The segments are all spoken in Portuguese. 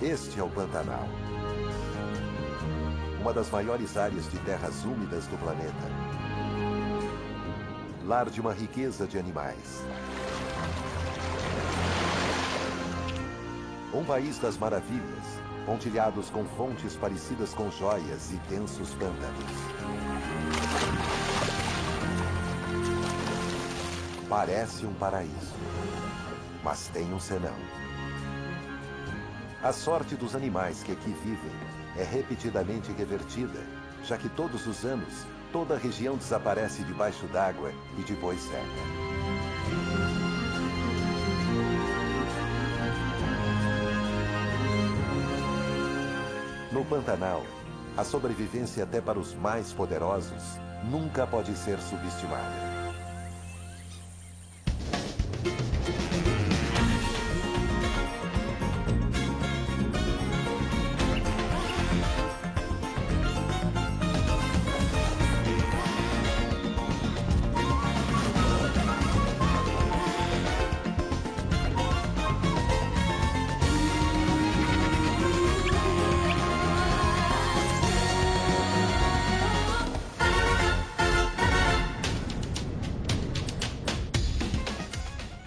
Este é o Pantanal, uma das maiores áreas de terras úmidas do planeta. Lar de uma riqueza de animais. Um país das maravilhas, pontilhados com fontes parecidas com joias e densos pântanos. Parece um paraíso, mas tem um senão. A sorte dos animais que aqui vivem é repetidamente revertida, já que todos os anos, toda a região desaparece debaixo d'água e depois seca. No Pantanal, a sobrevivência até para os mais poderosos nunca pode ser subestimada.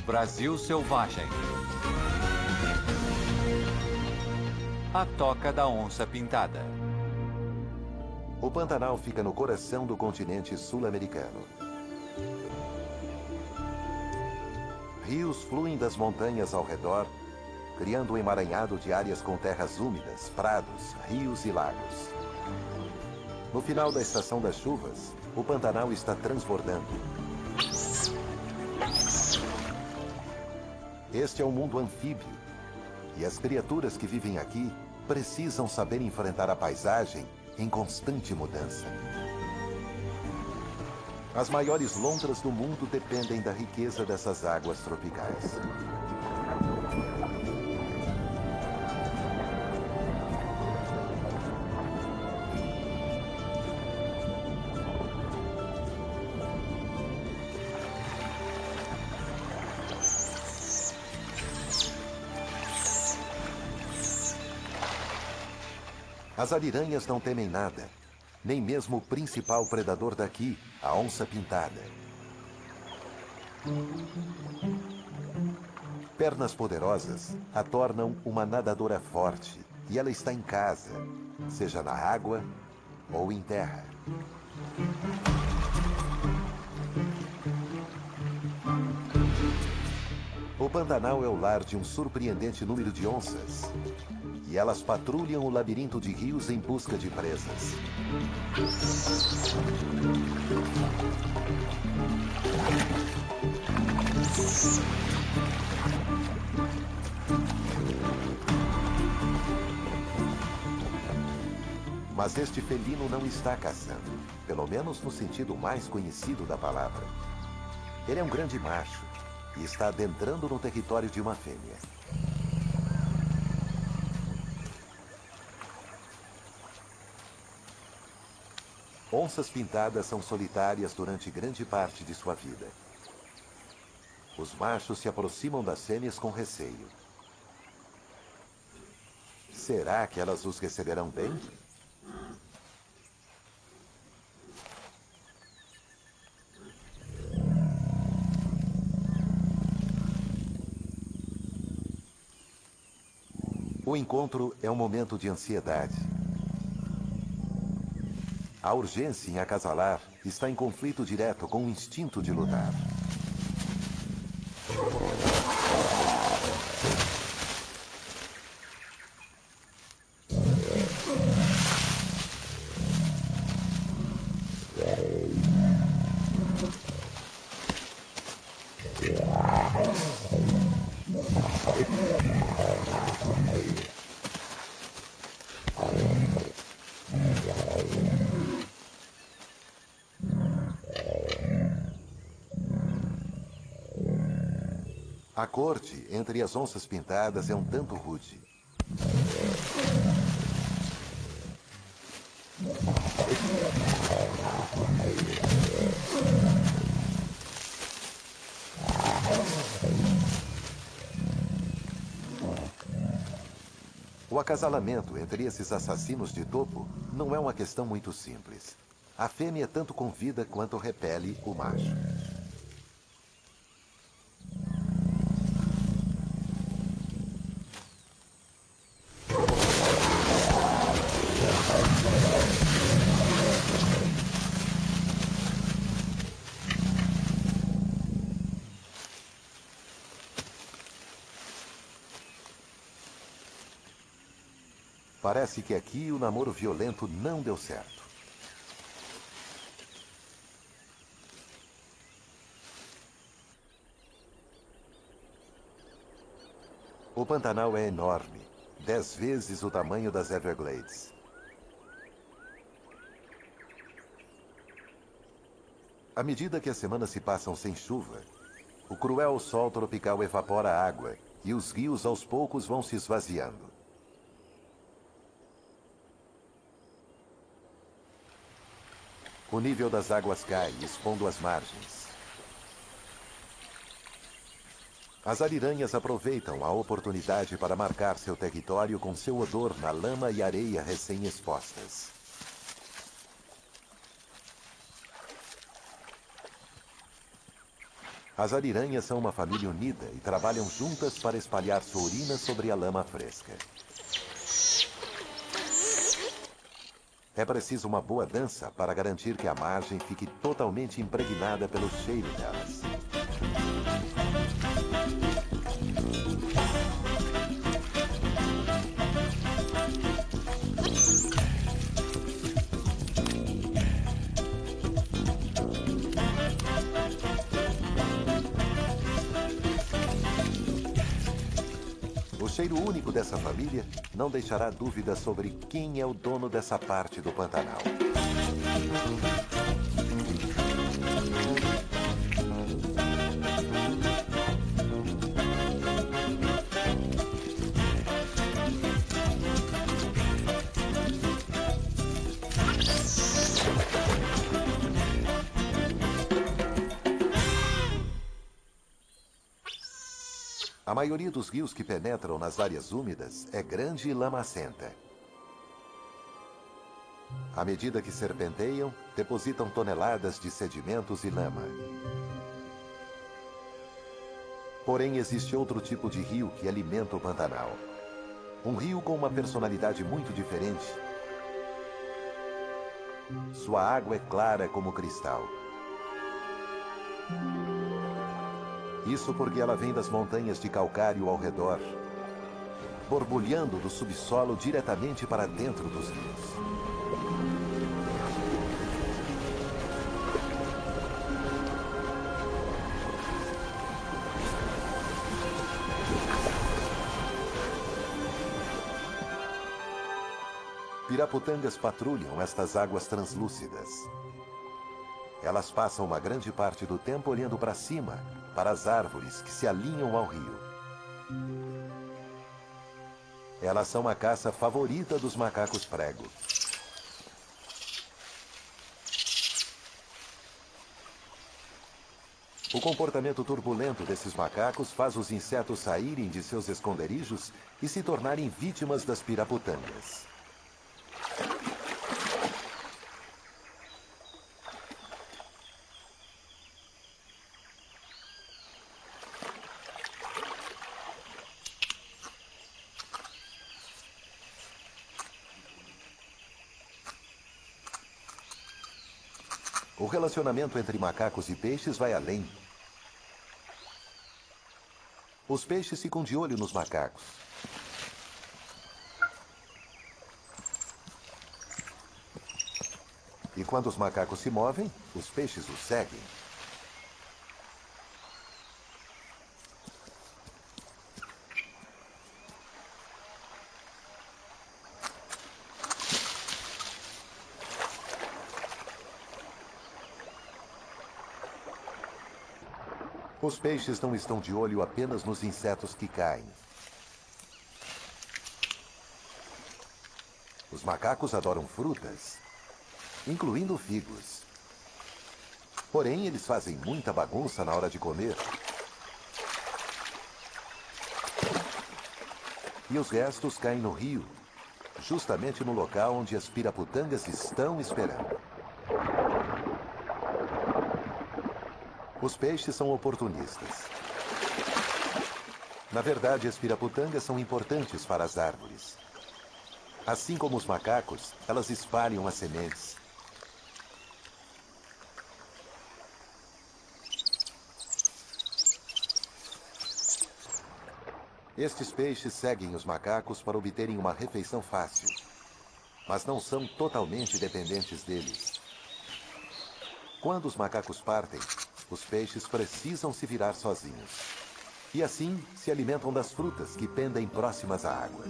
Brasil Selvagem. A Toca da Onça Pintada. O Pantanal fica no coração do continente sul-americano. Rios fluem das montanhas ao redor, criando um emaranhado de áreas com terras úmidas, prados, rios e lagos. No final da estação das chuvas, o Pantanal está transbordando. Este é um mundo anfíbio, e as criaturas que vivem aqui precisam saber enfrentar a paisagem em constante mudança. As maiores lontras do mundo dependem da riqueza dessas águas tropicais. As ariranhas não temem nada, nem mesmo o principal predador daqui, a onça pintada. Pernas poderosas a tornam uma nadadora forte, e ela está em casa, seja na água ou em terra. O Pantanal é o lar de um surpreendente número de onças. E elas patrulham o labirinto de rios em busca de presas. Mas este felino não está caçando, pelo menos no sentido mais conhecido da palavra. Ele é um grande macho e está adentrando no território de uma fêmea. Onças pintadas são solitárias durante grande parte de sua vida. Os machos se aproximam das fêmeas com receio. Será que elas os receberão bem? O encontro é um momento de ansiedade. A urgência em acasalar está em conflito direto com o instinto de lutar. A corte entre as onças pintadas é um tanto rude. O acasalamento entre esses assassinos de topo não é uma questão muito simples. A fêmea tanto convida quanto repele o macho. Parece que aqui o namoro violento não deu certo. O Pantanal é enorme, 10 vezes o tamanho das Everglades. À medida que as semanas se passam sem chuva, o cruel sol tropical evapora a água e os rios aos poucos vão se esvaziando. O nível das águas cai, expondo as margens. As ariranhas aproveitam a oportunidade para marcar seu território com seu odor na lama e areia recém-expostas. As ariranhas são uma família unida e trabalham juntas para espalhar sua urina sobre a lama fresca. É preciso uma boa dança para garantir que a margem fique totalmente impregnada pelo cheiro delas. O cheiro único dessa família não deixará dúvida sobre quem é o dono dessa parte do Pantanal. A maioria dos rios que penetram nas áreas úmidas é grande e lamacenta. À medida que serpenteiam, depositam toneladas de sedimentos e lama. Porém, existe outro tipo de rio que alimenta o Pantanal. Um rio com uma personalidade muito diferente. Sua água é clara como cristal. Isso porque ela vem das montanhas de calcário ao redor, borbulhando do subsolo diretamente para dentro dos rios. Pirapotangas patrulham estas águas translúcidas. Elas passam uma grande parte do tempo olhando para cima, para as árvores que se alinham ao rio. Elas são a caça favorita dos macacos prego. O comportamento turbulento desses macacos faz os insetos saírem de seus esconderijos e se tornarem vítimas das pirapotangas. O relacionamento entre macacos e peixes vai além. Os peixes ficam de olho nos macacos. E quando os macacos se movem, os peixes os seguem. Os peixes não estão de olho apenas nos insetos que caem. Os macacos adoram frutas, incluindo figos. Porém, eles fazem muita bagunça na hora de comer. E os restos caem no rio, justamente no local onde as piraputangas estão esperando. Os peixes são oportunistas. Na verdade, as piraputangas são importantes para as árvores. Assim como os macacos, elas espalham as sementes. Estes peixes seguem os macacos para obterem uma refeição fácil, mas não são totalmente dependentes deles. Quando os macacos partem, os peixes precisam se virar sozinhos. E assim se alimentam das frutas que pendem próximas à água.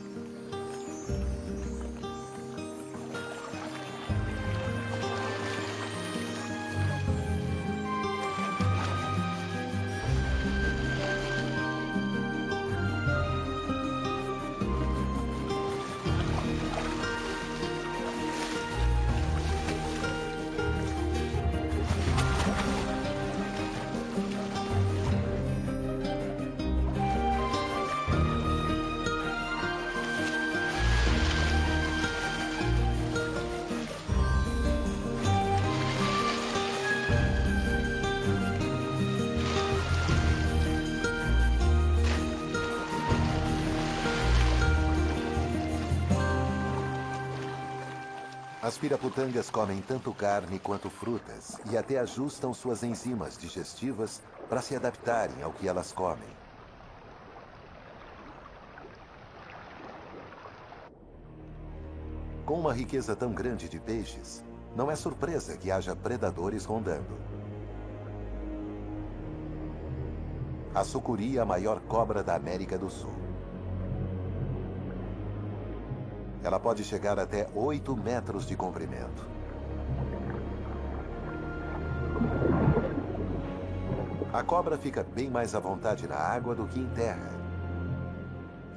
As piraputangas comem tanto carne quanto frutas e até ajustam suas enzimas digestivas para se adaptarem ao que elas comem. Com uma riqueza tão grande de peixes, não é surpresa que haja predadores rondando. A sucuri é a maior cobra da América do Sul. Ela pode chegar até 8 metros de comprimento. A cobra fica bem mais à vontade na água do que em terra.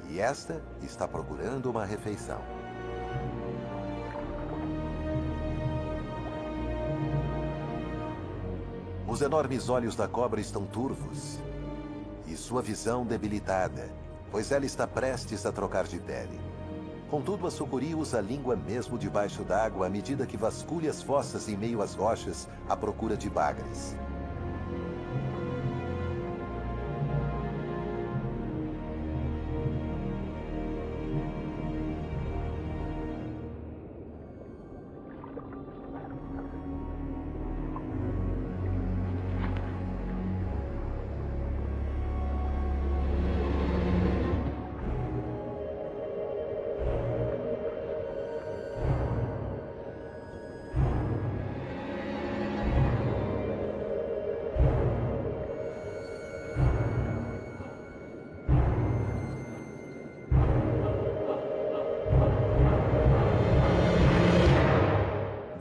E esta está procurando uma refeição. Os enormes olhos da cobra estão turvos e sua visão debilitada, pois ela está prestes a trocar de pele. Contudo, a sucuri usa a língua mesmo debaixo d'água à medida que vasculha as fossas em meio às rochas à procura de bagres.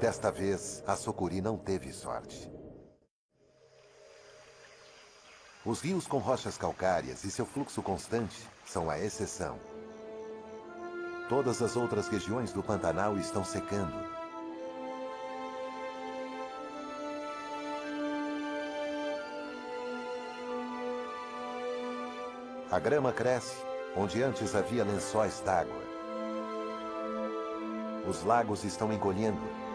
Desta vez, a sucuri não teve sorte. Os rios com rochas calcárias e seu fluxo constante são a exceção. Todas as outras regiões do Pantanal estão secando. A grama cresce onde antes havia lençóis d'água. Os lagos estão encolhendo.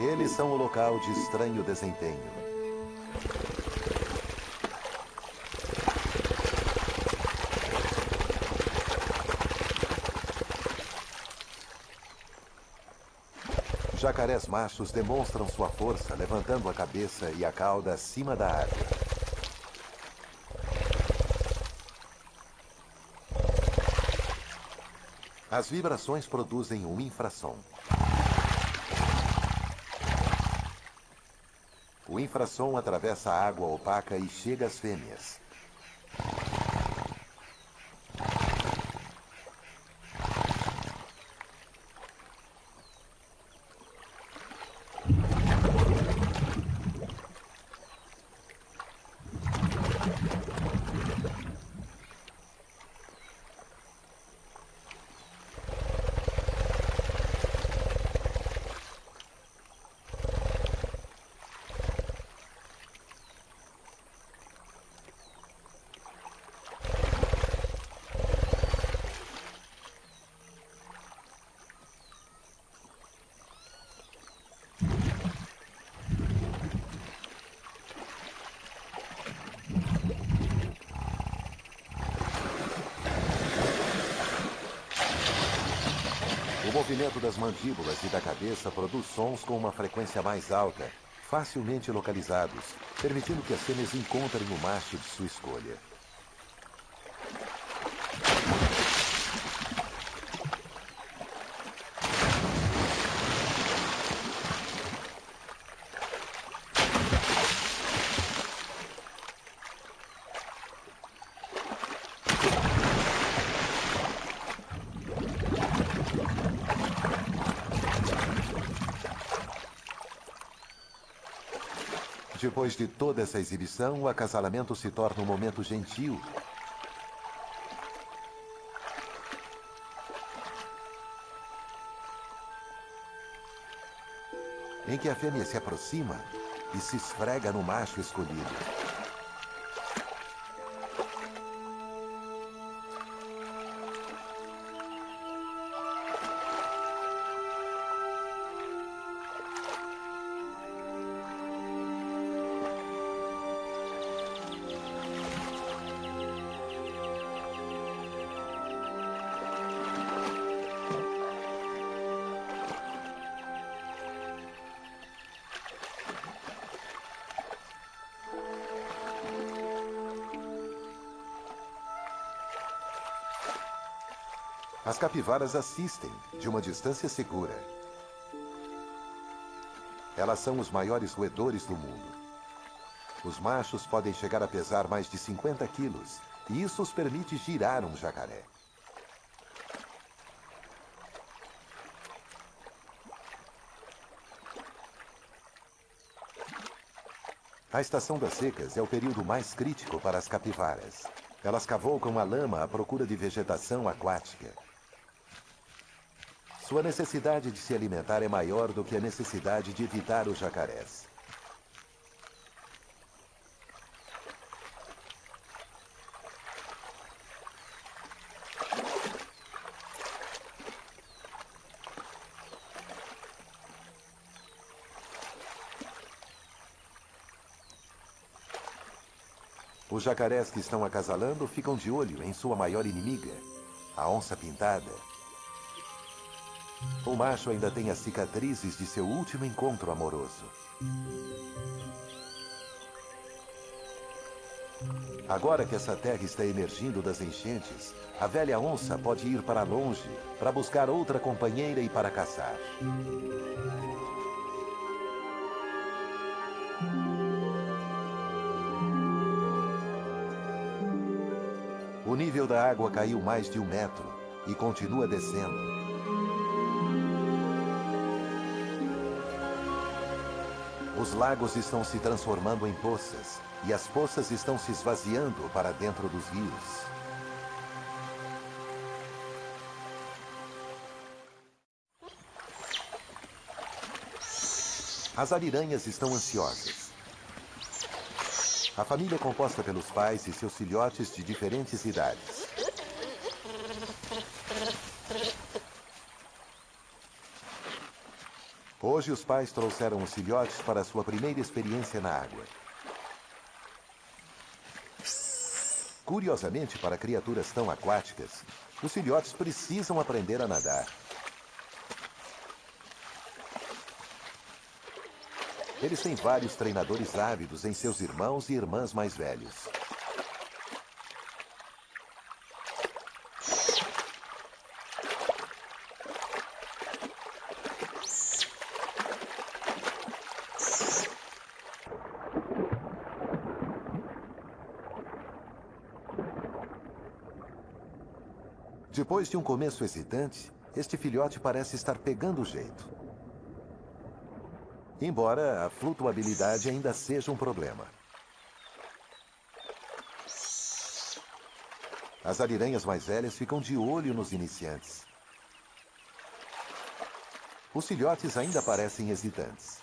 Eles são o local de estranho desempenho. Jacarés machos demonstram sua força levantando a cabeça e a cauda acima da água. As vibrações produzem um infrassom. O infrassom atravessa a água opaca e chega às fêmeas. movimento das mandíbulas e da cabeça produz sons com uma frequência mais alta, facilmente localizados, permitindo que as fêmeas encontrem o macho de sua escolha. Depois de toda essa exibição, o acasalamento se torna um momento gentil. Em que a fêmea se aproxima e se esfrega no macho escolhido. As capivaras assistem, de uma distância segura. Elas são os maiores roedores do mundo. Os machos podem chegar a pesar mais de 50 quilos, e isso os permite girar um jacaré. A estação das secas é o período mais crítico para as capivaras. Elas cavalgam a lama à procura de vegetação aquática. Sua necessidade de se alimentar é maior do que a necessidade de evitar os jacarés. Os jacarés que estão acasalando ficam de olho em sua maior inimiga, a onça-pintada. O macho ainda tem as cicatrizes de seu último encontro amoroso. Agora que essa terra está emergindo das enchentes, a velha onça pode ir para longe para buscar outra companheira e para caçar. O nível da água caiu mais de 1 metro e continua descendo. Os lagos estão se transformando em poças, e as poças estão se esvaziando para dentro dos rios. As ariranhas estão ansiosas. A família é composta pelos pais e seus filhotes de diferentes idades. Hoje, os pais trouxeram os filhotes para sua primeira experiência na água. Curiosamente, para criaturas tão aquáticas, os filhotes precisam aprender a nadar. Eles têm vários treinadores ávidos em seus irmãos e irmãs mais velhos. Depois de um começo excitante, este filhote parece estar pegando o jeito. Embora a flutuabilidade ainda seja um problema. As ariranhas mais velhas ficam de olho nos iniciantes. Os filhotes ainda parecem hesitantes.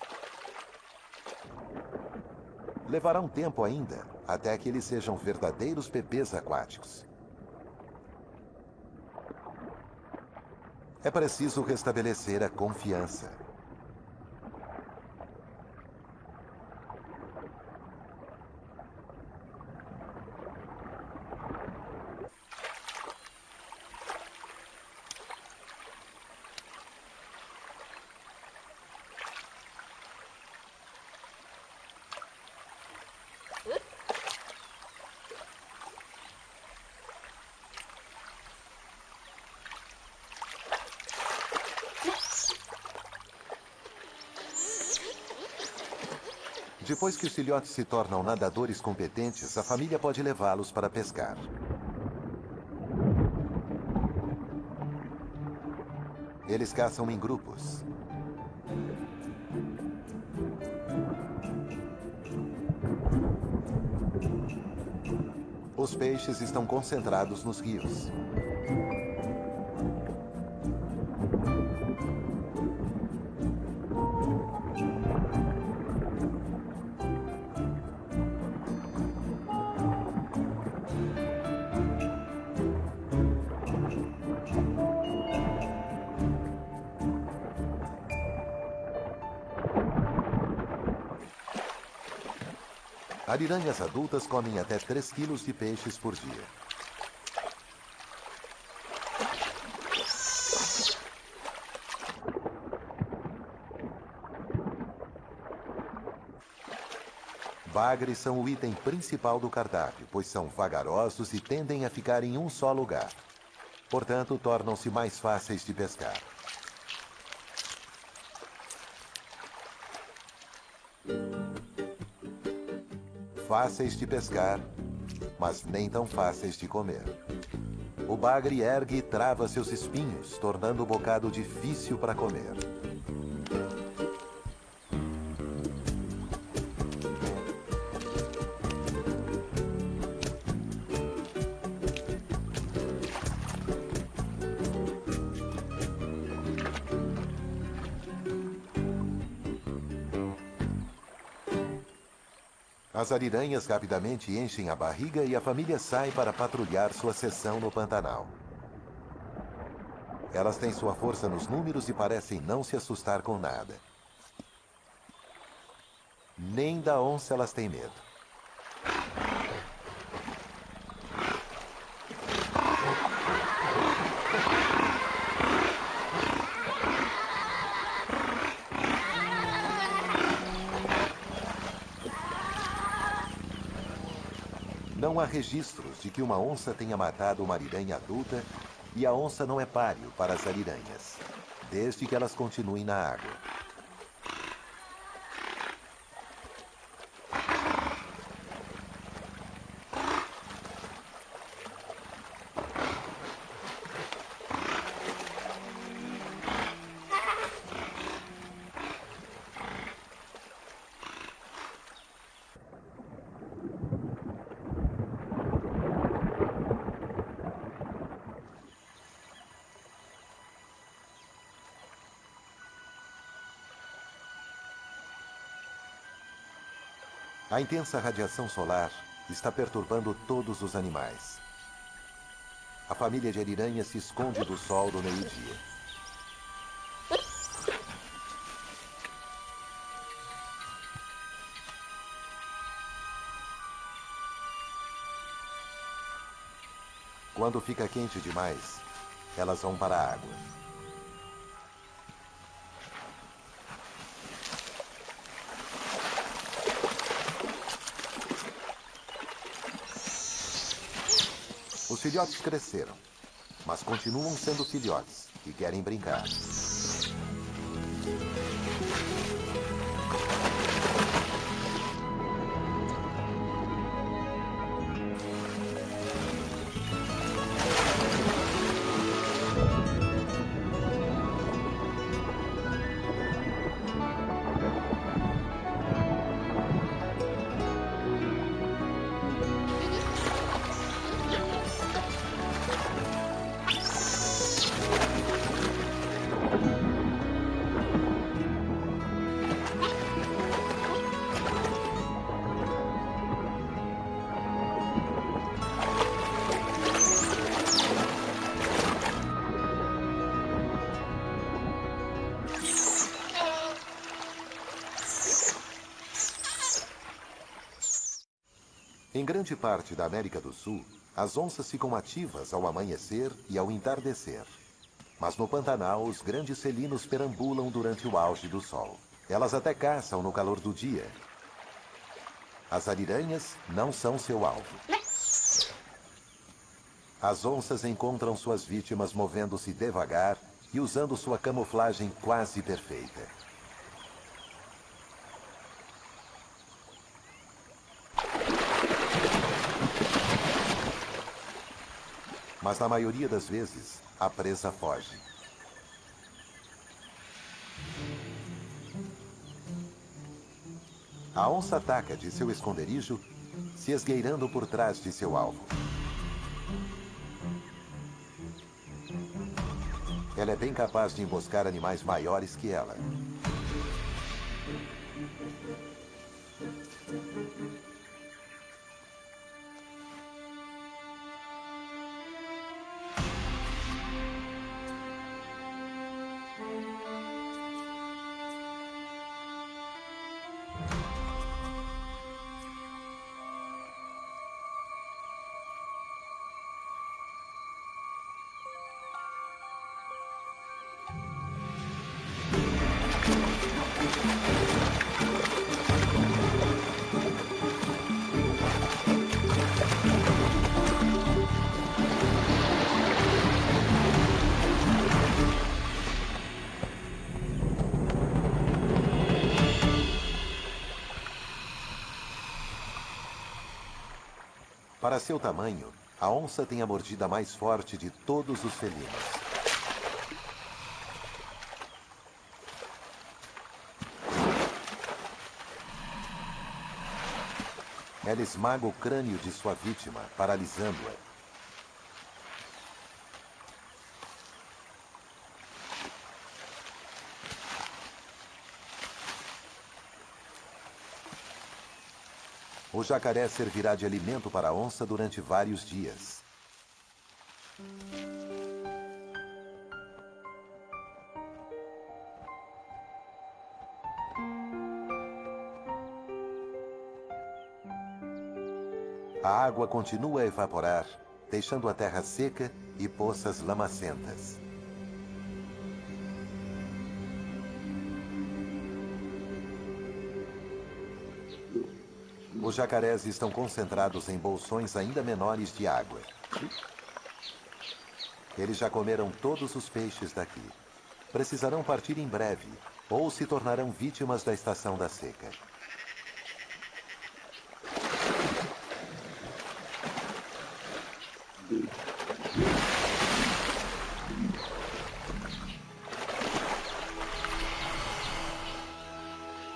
Levará um tempo ainda, até que eles sejam verdadeiros bebês aquáticos. É preciso restabelecer a confiança. Depois que os filhotes se tornam nadadores competentes, a família pode levá-los para pescar. Eles caçam em grupos. Os peixes estão concentrados nos rios. Ariranhas adultas comem até 3 quilos de peixes por dia. Bagres são o item principal do cardápio, pois são vagarosos e tendem a ficar em um só lugar. Portanto, tornam-se mais fáceis de pescar. Fáceis de pescar, mas nem tão fáceis de comer. O bagre ergue e trava seus espinhos, tornando o bocado difícil para comer. As ariranhas rapidamente enchem a barriga e a família sai para patrulhar sua seção no Pantanal. Elas têm sua força nos números e parecem não se assustar com nada. Nem da onça elas têm medo. Não há registros de que uma onça tenha matado uma ariranha adulta e a onça não é páreo para as ariranhas, desde que elas continuem na água. A intensa radiação solar está perturbando todos os animais. A família de ariranhas se esconde do sol do meio-dia. Quando fica quente demais, elas vão para a água. Os filhotes cresceram, mas continuam sendo filhotes e querem brincar. Em grande parte da América do Sul, as onças ficam ativas ao amanhecer e ao entardecer. Mas no Pantanal, os grandes felinos perambulam durante o auge do sol. Elas até caçam no calor do dia. As ariranhas não são seu alvo. As onças encontram suas vítimas movendo-se devagar e usando sua camuflagem quase perfeita. Mas na maioria das vezes, a presa foge. A onça ataca de seu esconderijo, se esgueirando por trás de seu alvo. Ela é bem capaz de emboscar animais maiores que ela. Para seu tamanho, a onça tem a mordida mais forte de todos os felinos. Ela esmaga o crânio de sua vítima, paralisando-a. O jacaré servirá de alimento para a onça durante vários dias. A água continua a evaporar, deixando a terra seca e poças lamacentas. Os jacarés estão concentrados em bolsões ainda menores de água. Eles já comeram todos os peixes daqui. Precisarão partir em breve, ou se tornarão vítimas da estação da seca.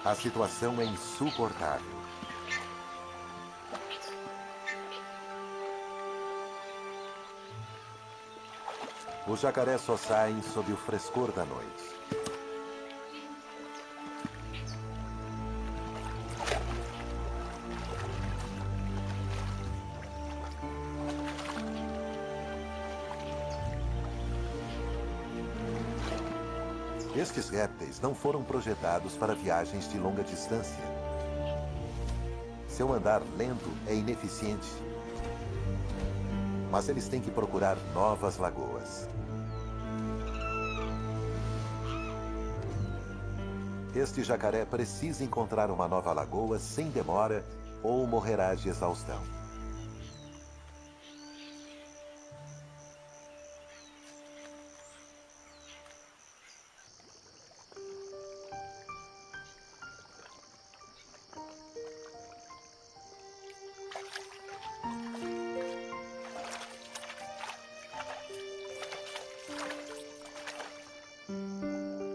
A situação é insuportável. Os jacarés só saem sob o frescor da noite. Estes répteis não foram projetados para viagens de longa distância. Seu andar lento é ineficiente. Mas eles têm que procurar novas lagoas. Este jacaré precisa encontrar uma nova lagoa sem demora ou morrerá de exaustão.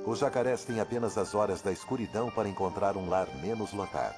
Os jacarés têm apenas as horas da escuridão para encontrar um lar menos lotado.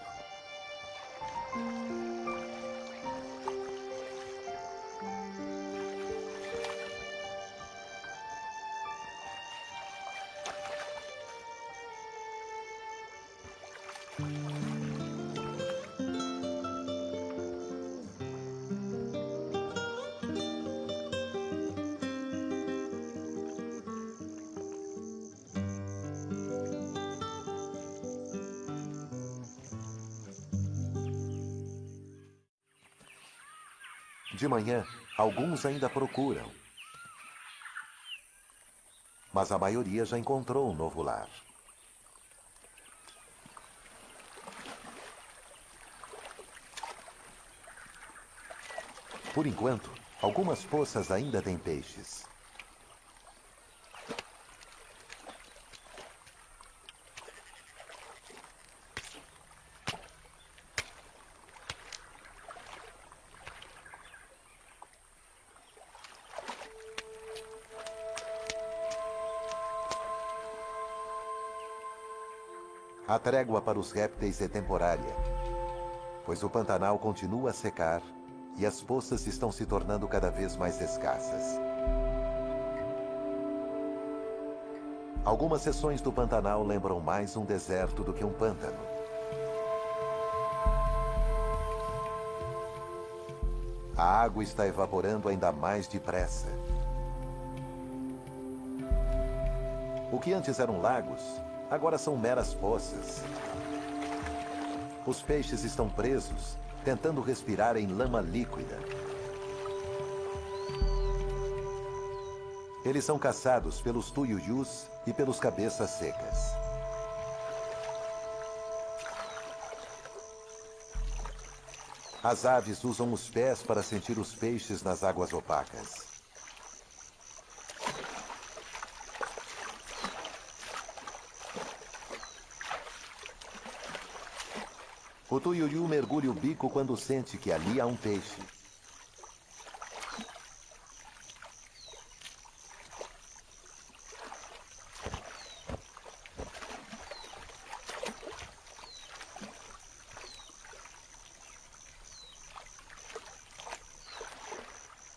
De manhã, alguns ainda procuram. Mas a maioria já encontrou um novo lar. Por enquanto, algumas poças ainda têm peixes. A trégua para os répteis é temporária, pois o Pantanal continua a secar e as poças estão se tornando cada vez mais escassas. Algumas seções do Pantanal lembram mais um deserto do que um pântano. A água está evaporando ainda mais depressa. O que antes eram lagos, agora são meras poças. Os peixes estão presos, tentando respirar em lama líquida. Eles são caçados pelos tuiuius e pelos cabeças secas. As aves usam os pés para sentir os peixes nas águas opacas. O tuiuiu mergulha o bico quando sente que ali há um peixe.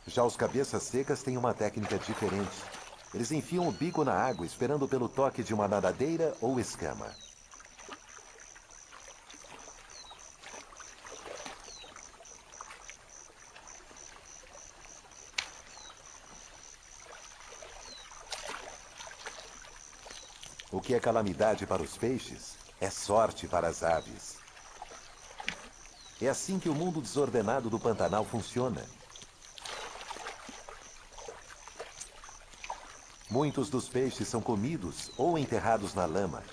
Já os cabeças secas têm uma técnica diferente. Eles enfiam o bico na água esperando pelo toque de uma nadadeira ou escama. O que é calamidade para os peixes é sorte para as aves. É assim que o mundo desordenado do Pantanal funciona. Muitos dos peixes são comidos ou enterrados na lama,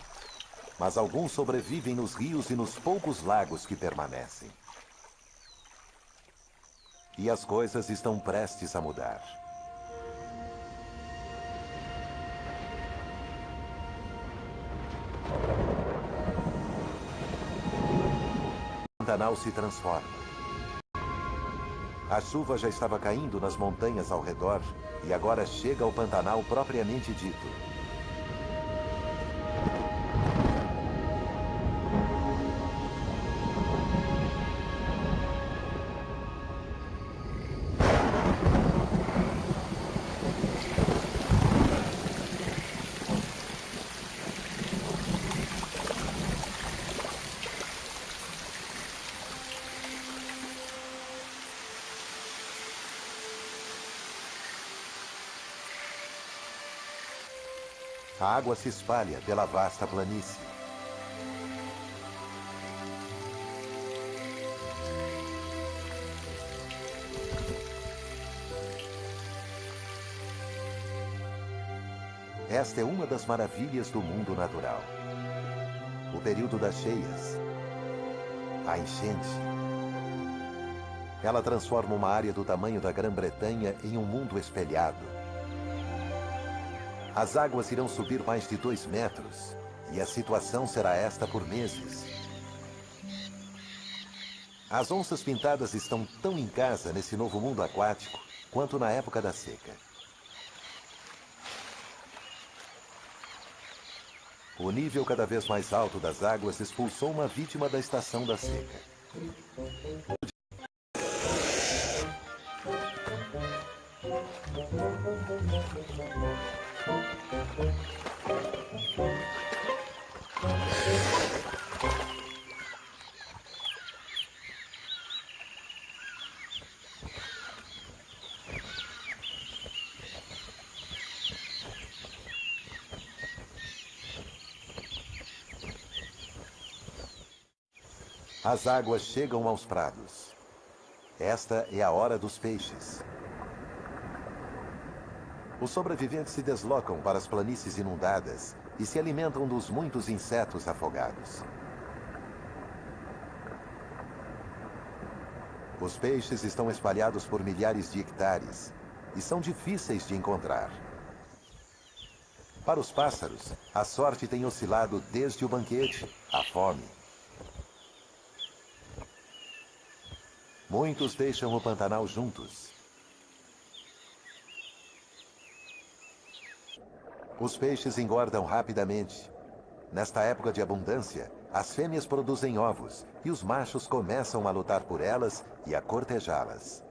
mas alguns sobrevivem nos rios e nos poucos lagos que permanecem. E as coisas estão prestes a mudar. O Pantanal se transforma. A chuva já estava caindo nas montanhas ao redor e agora chega ao Pantanal propriamente dito. A água se espalha pela vasta planície. Esta é uma das maravilhas do mundo natural. O período das cheias. A enchente. Ela transforma uma área do tamanho da Grã-Bretanha em um mundo espelhado. As águas irão subir mais de 2 metros, e a situação será esta por meses. As onças pintadas estão tão em casa nesse novo mundo aquático quanto na época da seca. O nível cada vez mais alto das águas expulsou uma vítima da estação da seca. As águas chegam aos prados. Esta é a hora dos peixes. Os sobreviventes se deslocam para as planícies inundadas e se alimentam dos muitos insetos afogados. Os peixes estão espalhados por milhares de hectares e são difíceis de encontrar. Para os pássaros, a sorte tem oscilado desde o banquete à fome. Muitos deixam o Pantanal juntos. Os peixes engordam rapidamente. Nesta época de abundância, As fêmeas produzem ovos e os machos começam a lutar por elas e a cortejá-las.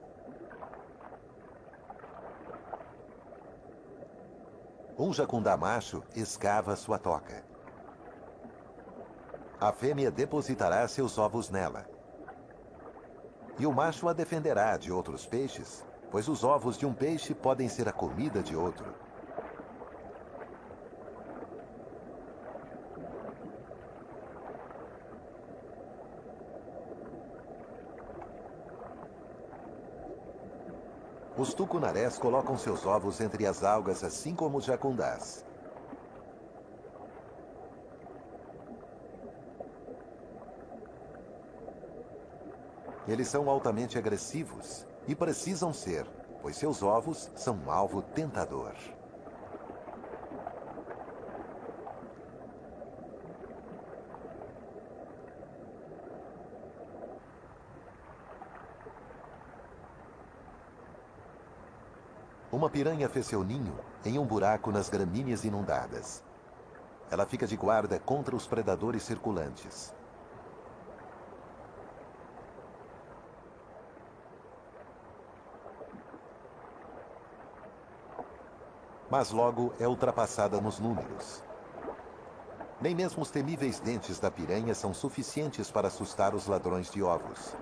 Um jacundá macho escava sua toca. A fêmea depositará seus ovos nela. E o macho a defenderá de outros peixes, pois os ovos de um peixe podem ser a comida de outro. Os tucunarés colocam seus ovos entre as algas, assim como os jacundás. Eles são altamente agressivos e precisam ser, pois seus ovos são um alvo tentador. Uma piranha fez seu ninho em um buraco nas gramíneas inundadas. Ela fica de guarda contra os predadores circulantes. Mas logo é ultrapassada nos números. Nem mesmo os temíveis dentes da piranha são suficientes para assustar os ladrões de ovos.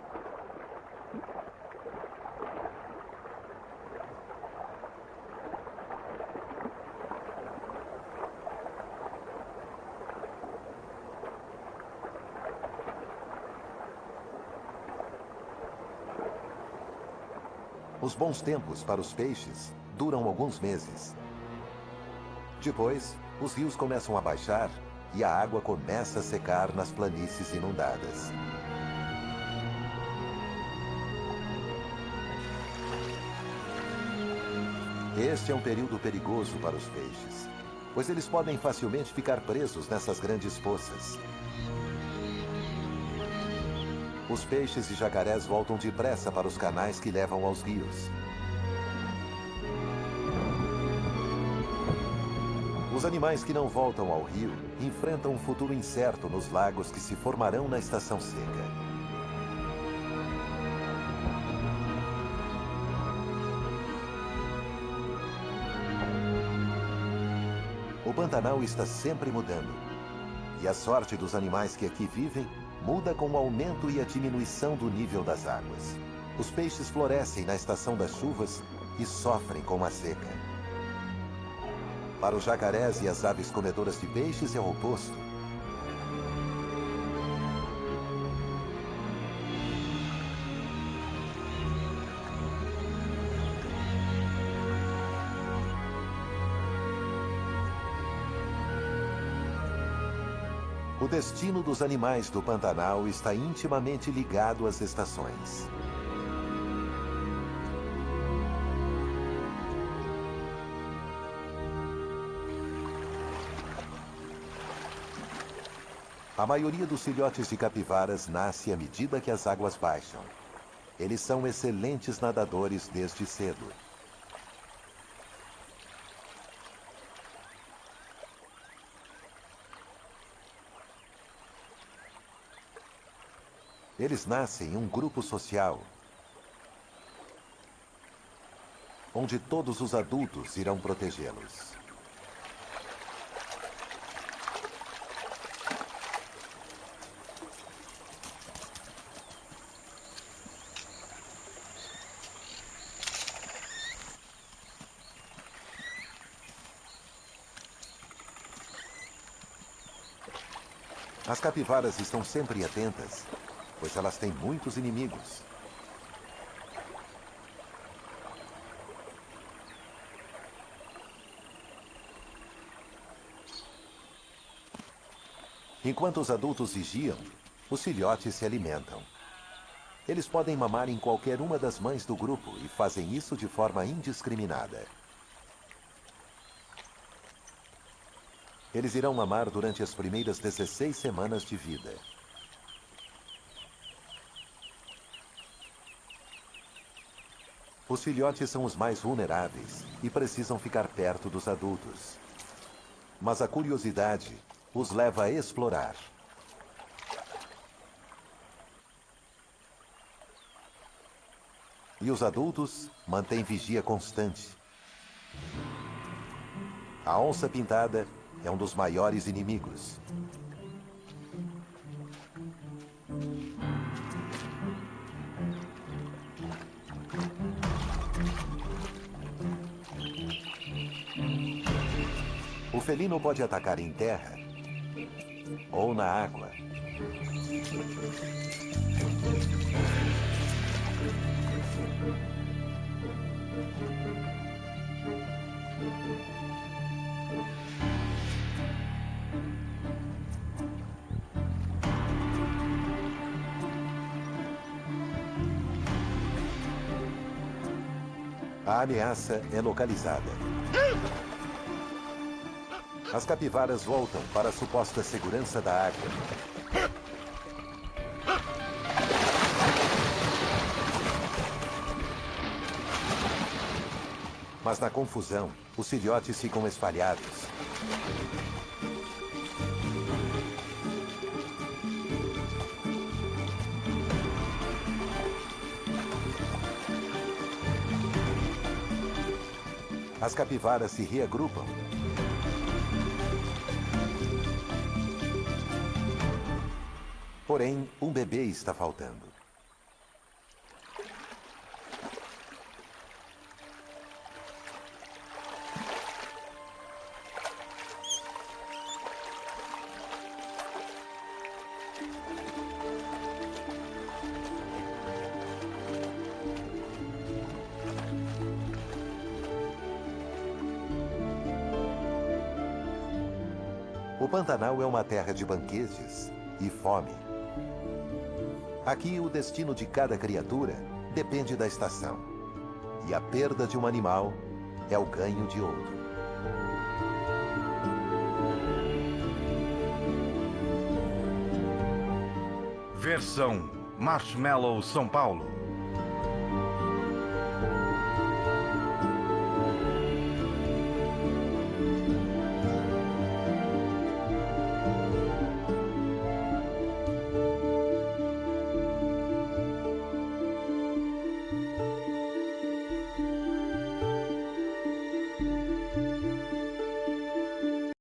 Os bons tempos para os peixes duram alguns meses. Depois, os rios começam a baixar e a água começa a secar nas planícies inundadas. Este é um período perigoso para os peixes, pois eles podem facilmente ficar presos nessas grandes poças. Os peixes e jacarés voltam depressa para os canais que levam aos rios. Os animais que não voltam ao rio enfrentam um futuro incerto nos lagos que se formarão na estação seca. O Pantanal está sempre mudando, e a sorte dos animais que aqui vivem muda com o aumento e a diminuição do nível das águas. Os peixes florescem na estação das chuvas e sofrem com a seca. Para os jacarés e as aves comedoras de peixes é o oposto. O destino dos animais do Pantanal está intimamente ligado às estações. A maioria dos filhotes de capivaras nasce à medida que as águas baixam. Eles são excelentes nadadores desde cedo. Eles nascem em um grupo social, onde todos os adultos irão protegê-los. As capivaras estão sempre atentas, pois elas têm muitos inimigos. Enquanto os adultos vigiam, os filhotes se alimentam. Eles podem mamar em qualquer uma das mães do grupo e fazem isso de forma indiscriminada. Eles irão mamar durante as primeiras 16 semanas de vida. Os filhotes são os mais vulneráveis e precisam ficar perto dos adultos. Mas a curiosidade os leva a explorar. E os adultos mantêm vigia constante. A onça pintada é um dos maiores inimigos. O felino pode atacar em terra ou na água. A ameaça é localizada. As capivaras voltam para a suposta segurança da água. Mas na confusão, os filhotes ficam espalhados. As capivaras se reagrupam. Porém, um bebê está faltando. O Pantanal é uma terra de banquetes e fome. Aqui, o destino de cada criatura depende da estação. E a perda de um animal é o ganho de outro. Versão Marshmallow São Paulo.